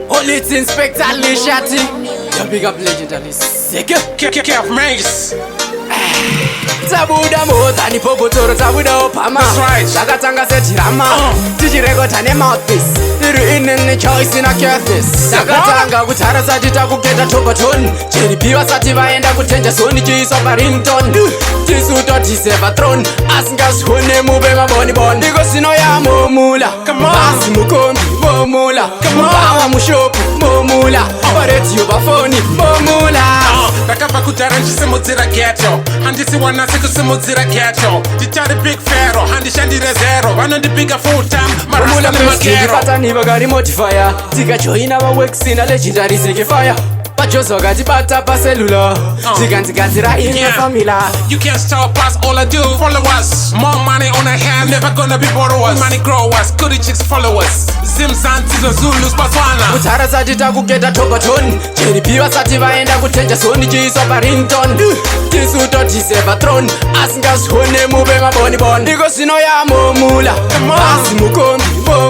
Only it's Inspector Lisha. You big up legendary Zeke. Kevmase. Tabuda mota ni popotoro tabuda opama. That's right. Takatanga setirama. Tichirekota ne mouthpiece. Iri in choice in a curtis. Takatanga Kudhara sati takugeta topaton. Cheripiwa sati vaenda kutenja soni chiso pa rington. Tisuto tiseva throne. Asingashone mube maboni bon. Niko sino ya Mula. Basi mukombi Mula. Bawa mushopu Mula. Bareti yobafoni Mula. Bakava Kudhara ndisimudzira ghetto. Handisi wana sikusimudzira ghetto. Tichari big pharaoh. Handishandire zero. Vanondipiga full time. Marasta nemagero. Patani bagari modifier. Tikajoina va worksina legendary Zeke fire. Pachoso gati bata pa cellular. Zigantira in your famila. You can't stop us, all I do, follow us. More money on our hand, never gonna be borrowers. Money grow us, goody chicks follow us. Zimzan, Tizo, Zulus, Botswana. Kudhara sati takugeta topaton. Cheripiwa sati vaenda kutenja soni chiso pa rington. Tisuto tiseva throne. Asingashone mube maboni bon. Niko sino ya Mula. Basi mukombi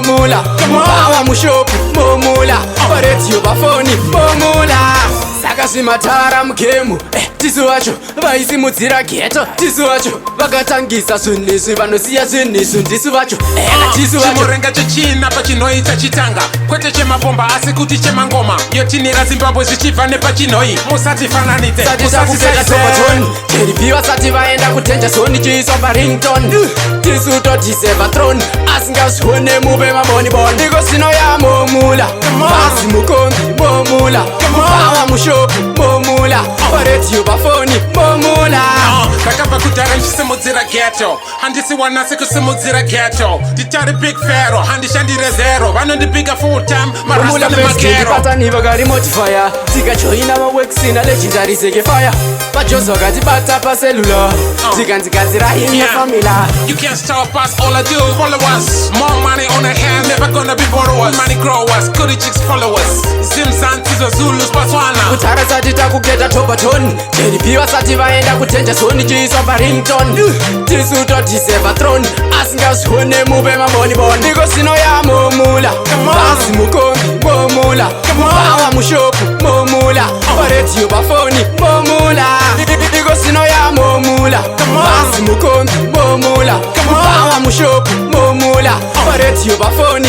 Mula. Bawa mushopu Mula. Bareti yobafoni Mula. Saka svimatara mugemu. Tisu vacho vaisimudzira ghetto. Tisu vacho vakatangisa zvinhu vanosiya zvinhu ndisu vacho. Tisu vacho chimurenga chechina pachinoita chitanga. Kwete chemabomba asi kuti chemangoma. Yotinira Zimbabwe zvichibva nepachinoi. Musatifananidze, sati takugeta topaton. Cheripiwa sati vaenda kutenja soni chiso pa rington. Tisuto tiseva throne. Asingashone mube maboni bon. Niko sino ya Mula. Basi mukombi Mula. Bawa mushopu Mula. Bareti yobafoni Mula. Bakava Kudhara ndisimudzira ghetto. Handisi wana sikusimudzira ghetto. Tichari big pharaoh. Handishandire zero. Vanondipiga full time. Marasta nemagero. Patani bagari modifier. Tikajoina va worksina legendary Zeke fire. Pachoso gati bata pa cellular. Zigantira in your famila. You can't stop us, all I do, follow us. More money on our hand, never gonna be borrowers. Money grow us, goody chicks follow us. Zimzan, Tizo, Zulus, Botswana. Kudhara sati takugeta topaton. Cheripiwa sati vaenda kutenja soni chiso pa rington. Tisuto tiseva throne. Asingashone mube maboni bon. Niko sino ya Mula. Basi mukombi Mula. Bawa mushopu Mula. Bareti yobafoni Mula. Niko sino ya Mula. Basi mukombi Mula. Bawa mushopu Mula. Bareti yobafoni